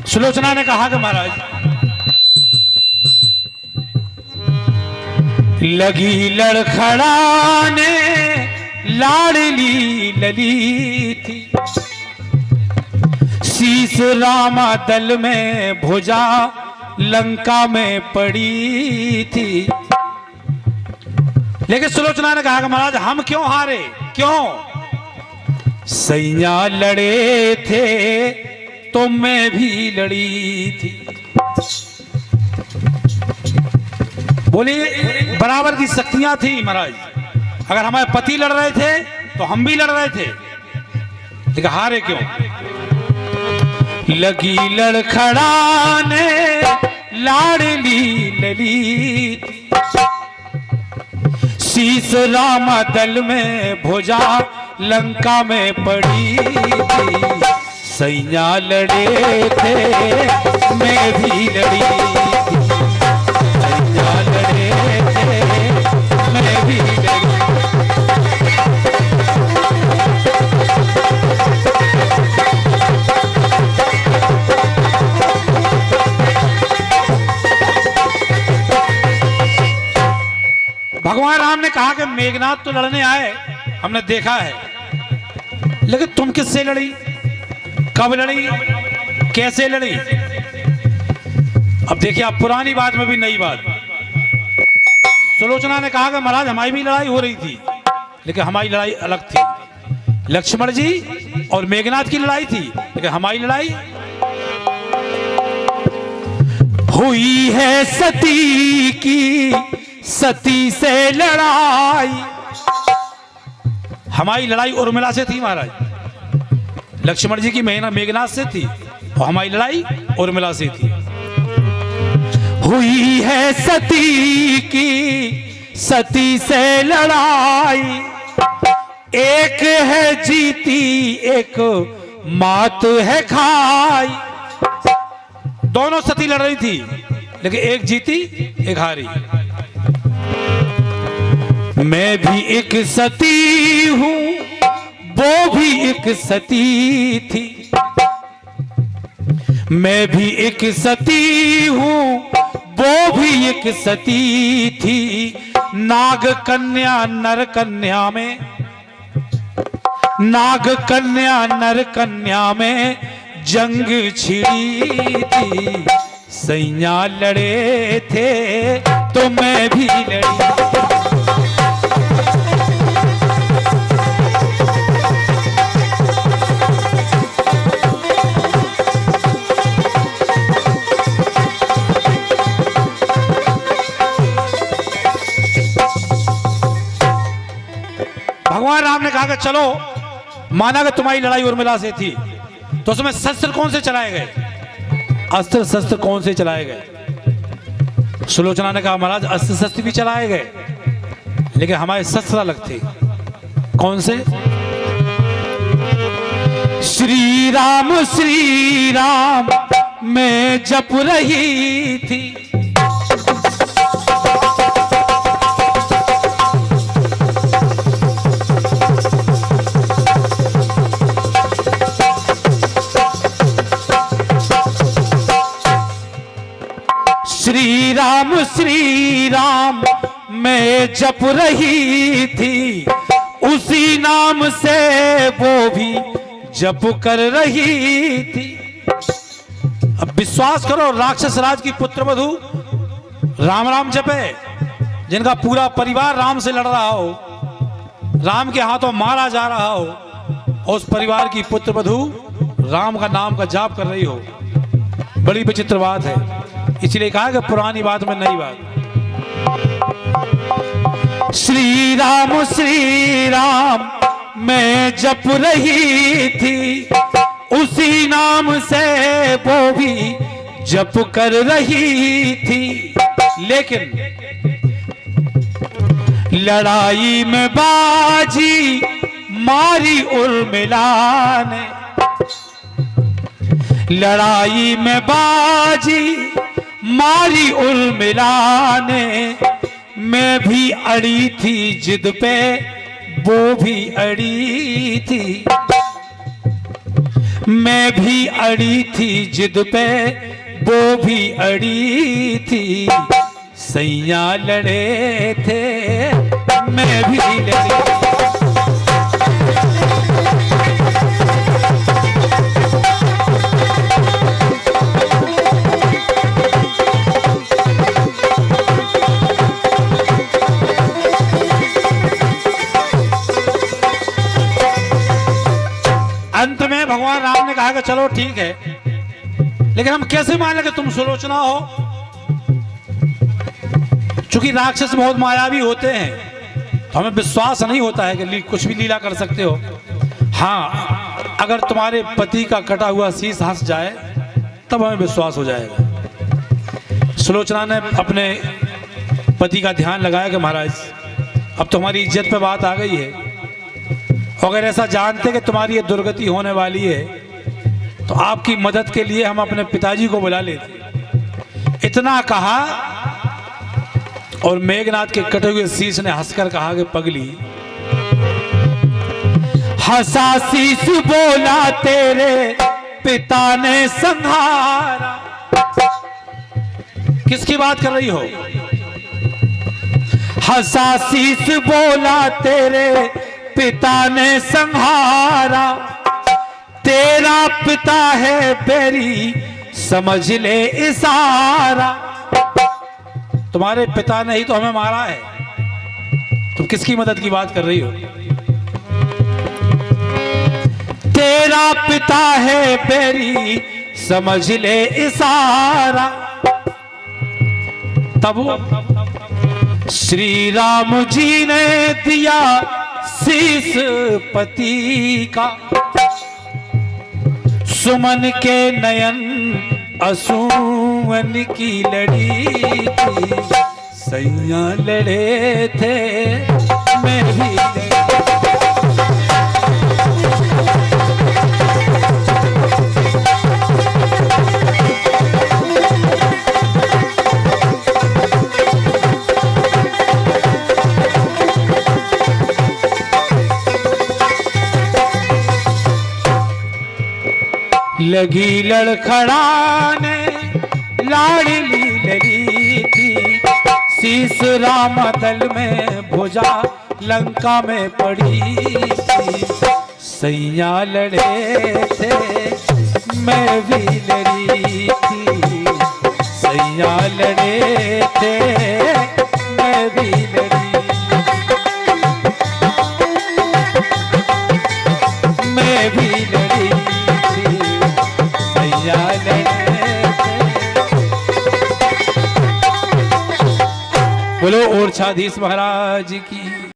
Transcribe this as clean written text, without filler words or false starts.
सुलोचना ने कहा कि महाराज लगी लड़खड़ाने लाडली लली थी, शीस रामा दल में भुजा लंका में पड़ी थी। लेकिन सुलोचना ने कहा कि महाराज हम क्यों हारे, क्यों? सैया लड़े थे तो मैं भी लड़ी थी। बोलिए बराबर की शक्तियां थी महाराज। अगर हमारे पति लड़ रहे थे तो हम भी लड़ रहे थे, लेकिन हारे क्यों? लगी लड़खड़ाने लाडली लली थी, शीस रामा दल में भुजा लंका में पड़ी थी। सैया लड़े थे मैं भी लड़ी थी, सैया लड़े थे मैं भी लड़ी। भगवान राम ने कहा कि मेघनाथ तो लड़ने आए, हमने देखा है, लेकिन तुम किससे लड़ी, कब लड़ी, कैसे लड़ी? अब देखिए, अब पुरानी बात में भी नई बात। सुलोचना ने कहा कि महाराज हमारी भी लड़ाई हो रही थी, लेकिन हमारी लड़ाई अलग थी। लक्ष्मण जी और मेघनाथ की लड़ाई थी, लेकिन हमारी लड़ाई हुई है सती की, सती से लड़ाई। हमारी लड़ाई उर्मिला से थी महाराज, लक्ष्मण जी की मेघनाथ से थी, और हमारी लड़ाई उर्मिला से थी। हुई है सती की सती से लड़ाई, एक है जीती एक मात है खाई। दोनों सती लड़ रही थी, लेकिन एक जीती एक हारी। मैं भी एक सती हूं, वो भी एक सती थी। मैं भी एक सती हूं, वो भी एक सती थी। नाग कन्या नर कन्या में, नाग कन्या नर कन्या में जंग छिड़ी थी। सैया लड़े थे तो मैं भी लड़ी। भगवान राम ने कहा कि चलो, माना कि तुम्हारी लड़ाई उर्मिला से थी, तो उसमें शस्त्र कौन से चलाए गए, अस्त्र शस्त्र कौन से चलाए गए? सुलोचना ने कहा महाराज अस्त्र शस्त्र भी चलाए गए, लेकिन हमारे शस्त्र अलग थे। कौन से? श्री राम मैं जप रही थी, श्री राम मैं जप रही थी। उसी नाम से वो भी जप कर रही थी। अब विश्वास करो, राक्षस राज की पुत्र वधू राम राम जपे, जिनका पूरा परिवार राम से लड़ रहा हो, राम के हाथों मारा जा रहा हो, और उस परिवार की पुत्र वधू राम का नाम का जाप कर रही हो, बड़ी विचित्र बात है। इसलिए कहा कि पुरानी बात में नई बात। श्री राम मैं जप रही थी, उसी नाम से वो भी जप कर रही थी। लेकिन लड़ाई में बाजी मारी उर्मिला ने, लड़ाई में बाजी मारी उर्मिला ने। मैं भी अड़ी थी जिद पे, वो भी अड़ी थी। मैं भी अड़ी थी जिद पे, वो भी अड़ी थी, सैया लड़े थे, मैं भी लड़ी। अंत में भगवान राम ने कहा कि चलो ठीक है, लेकिन हम कैसे माने कि तुम सुलोचना हो? चूंकि राक्षस बहुत मायावी होते हैं तो हमें विश्वास नहीं होता है कि कुछ भी लीला कर सकते हो। हाँ, अगर तुम्हारे पति का कटा हुआ शीश हंस जाए तब हमें विश्वास हो जाएगा। सुलोचना ने अपने पति का ध्यान लगाया कि महाराज अब तुम्हारी इज्जत पे बात आ गई है, अगर ऐसा जानते कि तुम्हारी ये दुर्गति होने वाली है तो आपकी मदद के लिए हम अपने पिताजी को बुला लेते। इतना कहा और मेघनाथ के कटे हुए शीश ने हंसकर कहा कि पगली, हंसा शीश बोला तेरे पिता ने संहारा। किसकी बात कर रही हो? हंसा शीश बोला तेरे पिता ने संहारा, तेरा पिता है बैरी समझ ले इशारा। तुम्हारे पिता ने ही तो हमें मारा है, तुम किसकी मदद की बात कर रही हो? तेरा पिता है बैरी समझ ले इशारा। तब श्री राम जी ने दिया शीस पति का, सुमन के नयन असूवन की लड़ी थी, सैया लड़े थे, मैं भी लड़ी। लगी लड़खड़ाने लाडली लड़ी थी, शीस राम दल में भुजा लंका में पड़ी थी, सैया लड़े थे, मैं भी लड़ी थी, सैया लड़े थे, मैं भी लड़ी, मैं भी लड़ी। बोलो ओरछाधीश महाराज की।